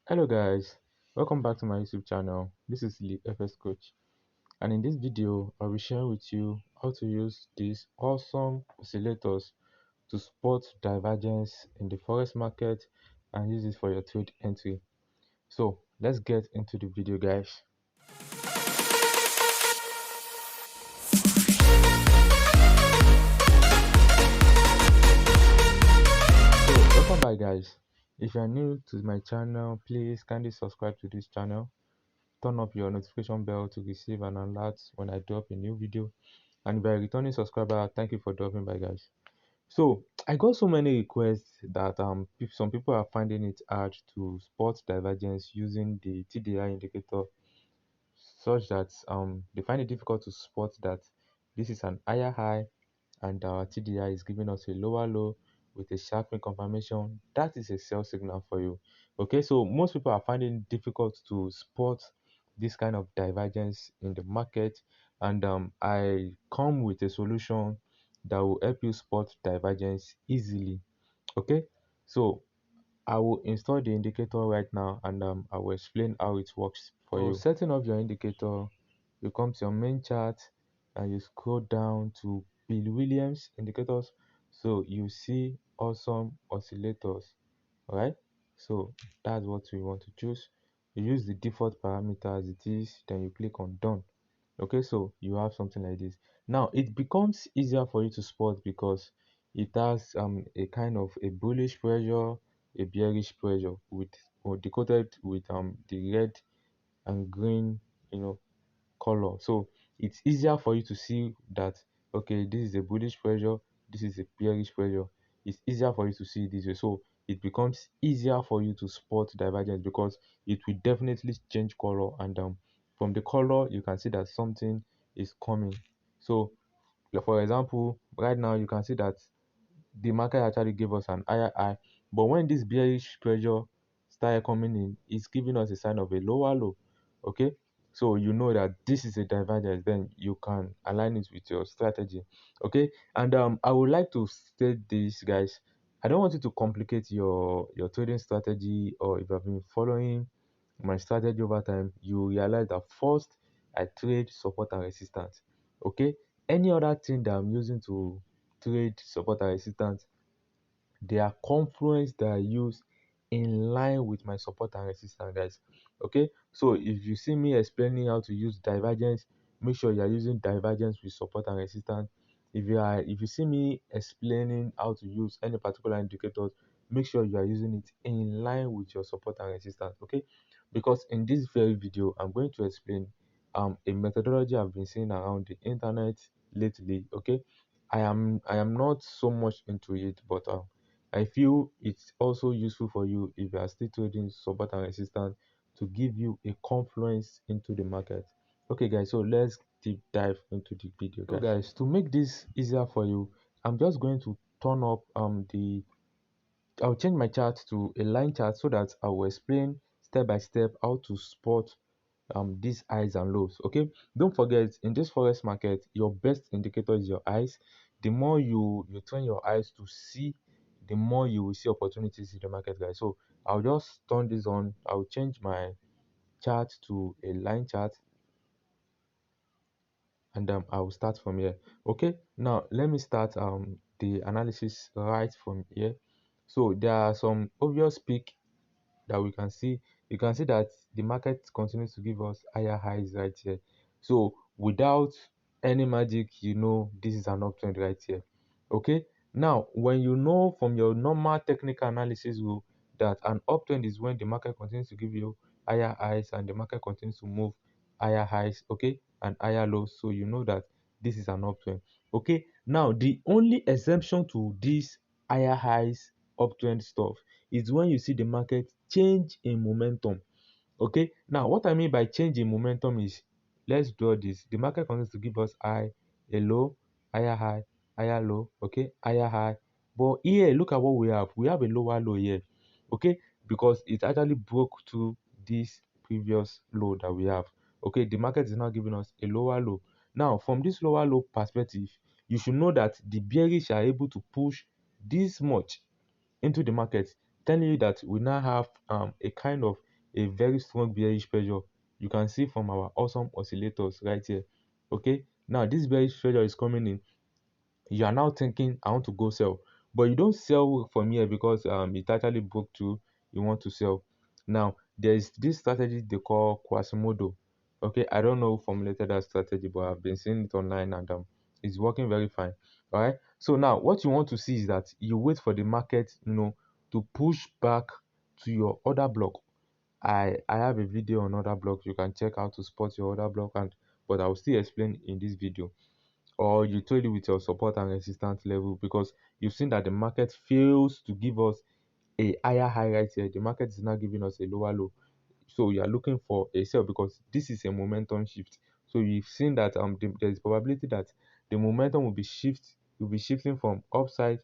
Hello guys, welcome back to my YouTube channel. This is the FS Coach, and in this video I'll be sharing with you how to use these awesome oscillators to spot divergence in the forex market and use it for your trade entry. So let's get into the video, guys. So welcome back, guys. If you are new to my channel, please kindly subscribe to this channel. Turn up your notification bell to receive an alert when I drop a new video. And if you're a returning subscriber, thank you for dropping by, guys. So I got so many requests that some people are finding it hard to spot divergence using the TDI indicator, such that they find it difficult to spot that this is an higher high and our TDI is giving us a lower low with a sharpening confirmation. That is a sell signal for you. Okay, so most people are finding it difficult to spot this kind of divergence in the market, and I come with a solution that will help you spot divergence easily. Okay, so I will install the indicator right now, and I will explain how it works for you. Setting up your indicator, you come to your main chart and you scroll down to Bill Williams indicators. So you see awesome oscillators. All right, so that's what we want to choose. You use the default parameter as it is, then you click on done. Okay, so you have something like this. Now it becomes easier for you to spot because it has a kind of a bullish pressure, a bearish pressure, with or decoded with the red and green, you know, color. So it's easier for you to see that, okay, this is a bullish pressure, this is a bearish pressure. It's easier for you to see this way. So it becomes easier for you to spot divergence because it will definitely change color, and from the color you can see that something is coming. So for example, right now you can see that the market actually gave us an higher high, but when this bearish pressure started coming in, it's giving us a sign of a lower low. Okay, so you know that this is a divergence, then you can align it with your strategy. Okay, and I would like to state this, guys. I don't want you to complicate your trading strategy, or if you have been following my strategy over time, you realize that first I trade support and resistance. Okay, any other thing that I'm using to trade support and resistance, they are confluence that I use in line with my support and resistance, guys. Okay, so if you see me explaining how to use divergence, make sure you are using divergence with support and resistance. If you see me explaining how to use any particular indicators, make sure you are using it in line with your support and resistance. Okay, because in this very video I'm going to explain a methodology I've been seeing around the internet lately. Okay, I am not so much into it, but I feel it's also useful for you if you are still trading support and resistance, to give you a confluence into the market. Okay, guys, so let's deep dive into the video, guys. So guys, to make this easier for you, I'm just going to turn up I'll change my chart to a line chart so that I will explain step by step how to spot these highs and lows. Okay, don't forget, in this forex market your best indicator is your eyes. The more you turn your eyes to see, the more you will see opportunities in the market, guys. So I'll just turn this on. I'll change my chart to a line chart, and I will start from here. Okay, now let me start the analysis right from here. So there are some obvious peak that we can see. You can see that the market continues to give us higher highs right here. So without any magic, you know this is an uptrend right here. Okay, now when you know from your normal technical analysis rule that an uptrend is when the market continues to give you higher highs and the market continues to move higher highs, okay, and higher lows, so you know that this is an uptrend. Okay, now the only exemption to this higher highs uptrend stuff is when you see the market change in momentum. Okay, now what I mean by change in momentum is, let's draw this. The market continues to give us high, a low, higher high, higher low, okay, higher high. But here, look at what we have. We have a lower low here, okay, because it actually broke through this previous low that we have. Okay, the market is now giving us a lower low. Now, from this lower low perspective, you should know that the bearish are able to push this much into the market, telling you that we now have a kind of a very strong bearish pressure. You can see from our awesome oscillators right here. Okay, now this bearish pressure is coming in. You are now thinking, I want to go sell, but you don't sell from here because it actually broke through. You want to sell. Now there is this strategy they call Quasimodo. Okay, I don't know who formulated that strategy, but I've been seeing it online, and it's working very fine. All right, so now what you want to see is that you wait for the market, to push back to your order block. I have a video on order block. You can check out to spot your order block, and but I will still explain in this video. Or you trade it with your support and resistance level, because you've seen that the market fails to give us a higher high right here. The market is now giving us a lower low, so you are looking for a sell because this is a momentum shift. So you've seen that there is probability that the momentum will be shifting from upside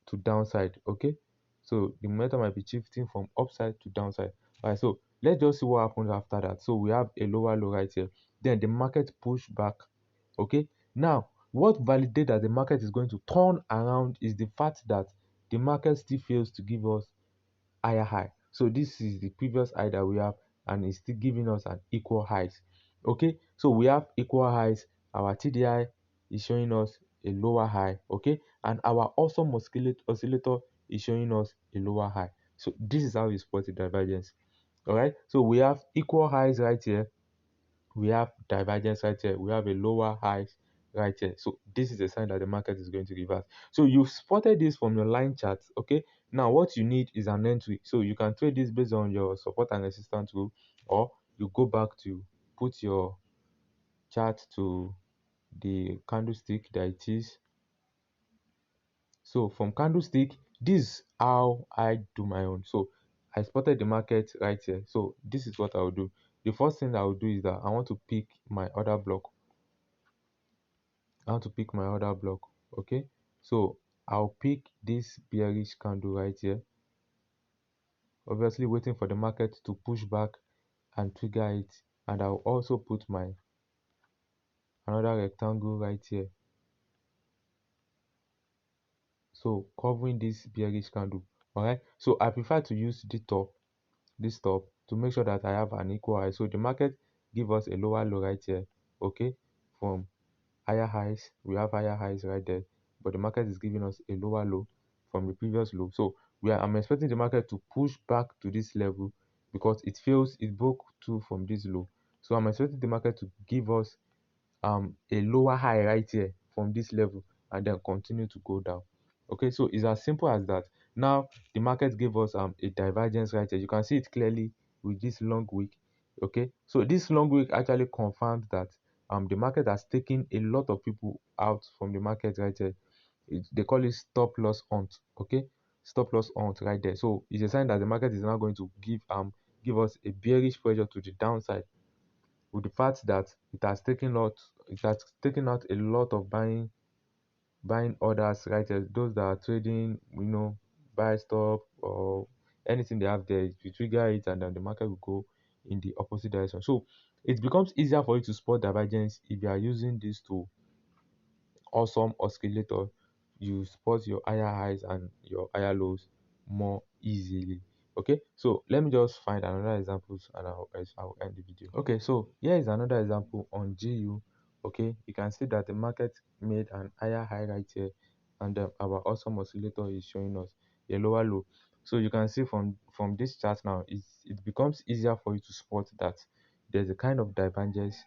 to downside. Okay, so the momentum might be shifting from upside to downside. All right, so let's just see what happens after that. So we have a lower low right here, then the market push back. Okay, now what validates that the market is going to turn around is the fact that the market still fails to give us higher high. So this is the previous high that we have, and it's still giving us an equal highs. Okay, so we have equal highs. Our TDI is showing us a lower high. Okay, and our awesome oscillator is showing us a lower high. So this is how we spot the divergence. All right, so we have equal highs right here, we have divergence right here, we have a lower highs right here. So this is a sign that the market is going to reverse. So you've spotted this from your line chart. Okay, now what you need is an entry. So you can trade this based on your support and resistance rule, or you go back to put your chart to the candlestick that it is. So from candlestick, this is how I do my own. So I spotted the market right here. So this is what I will do. The first thing I will do is that I want to pick my order block. Okay, so I'll pick this bearish candle right here, obviously waiting for the market to push back and trigger it. And I'll also put my another rectangle right here, so covering this bearish candle. All right, so I prefer to use this top to make sure that I have an equal high. So the market give us a lower low right here. Okay, from higher highs, we have higher highs right there, but the market is giving us a lower low from the previous low. So I'm expecting the market to push back to this level because it broke through from this low. So I'm expecting the market to give us a lower high right here from this level, and then continue to go down. Okay, so it's as simple as that. Now the market gave us a divergence right here. You can see it clearly with this long wick. Okay, so this long wick actually confirmed that the market has taken a lot of people out from the market right here. They call it stop loss hunt. Okay, stop loss hunt right there. So it's a sign that the market is now going to give us a bearish pressure to the downside, with the fact that it has taken out a lot of buying orders right here. Those that are trading, buy stop or anything they have there, you trigger it, and then the market will go in the opposite direction. So it becomes easier for you to spot divergence if you are using this tool, awesome oscillator. You spot your higher highs and your higher lows more easily. Okay, so let me just find another examples, and I'll end the video. Okay, so here is another example on GU. Okay, you can see that the market made an higher high right here, and our awesome oscillator is showing us a lower low. So you can see from this chart now, it becomes easier for you to spot that there's a kind of divergence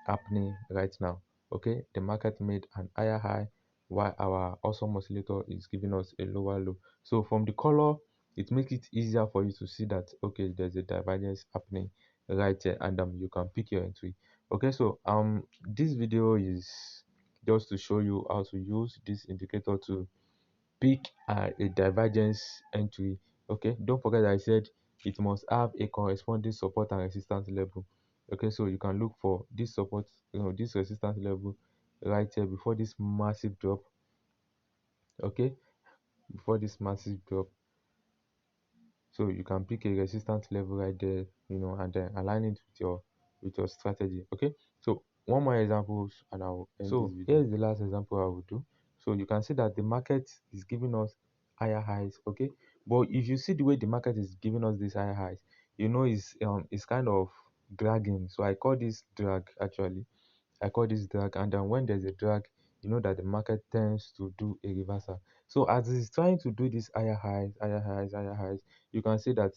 happening right now. Okay, the market made an higher high while our awesome oscillator is giving us a lower low. So from the color, it makes it easier for you to see that okay, there's a divergence happening right here, and you can pick your entry. Okay, so this video is just to show you how to use this indicator to pick a divergence entry. Okay, don't forget that I said it must have a corresponding support and resistance level. Okay, so you can look for this support, this resistance level right here before this massive drop. Okay, before this massive drop, so you can pick a resistance level right there, and then align it with your strategy. Okay, so one more example and I'll end this video. Here is the last example I will do. So you can see that the market is giving us higher highs. Okay, but if you see the way the market is giving us these higher highs, it's kind of dragging. So I call this drag actually. I call this drag, and then when there's a drag, you know that the market tends to do a reversal. So as it's trying to do this higher highs, higher highs, higher highs, you can see that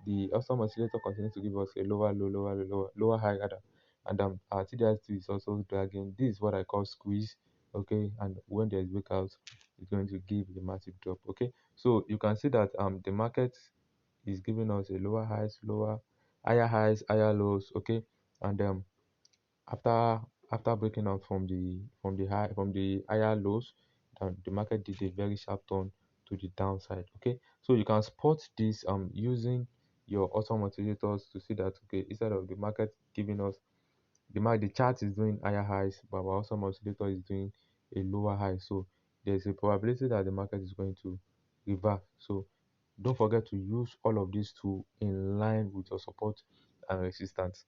the awesome oscillator continues to give us a lower low, lower low, lower high rather, and our TDI2 is also dragging. This is what I call squeeze. Okay, and when there's breakout, it's going to give a massive drop. Okay, so you can see that the market is giving us a lower highs, lower higher highs, higher lows. Okay, and after breaking out from the higher lows, the market did a very sharp turn to the downside. Okay, so you can spot this using your awesome motivators to see that, okay, instead of the market giving us the chart is doing higher highs, but our awesome oscillator is doing a lower high. So there's a probability that the market is going to reverse. So don't forget to use all of these two in line with your support and resistance.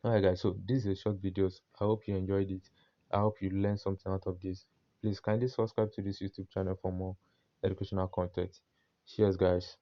Alright guys, so this is a short videos. I hope you enjoyed it. I hope you learned something out of this. Please kindly subscribe to this YouTube channel for more educational content. Cheers guys.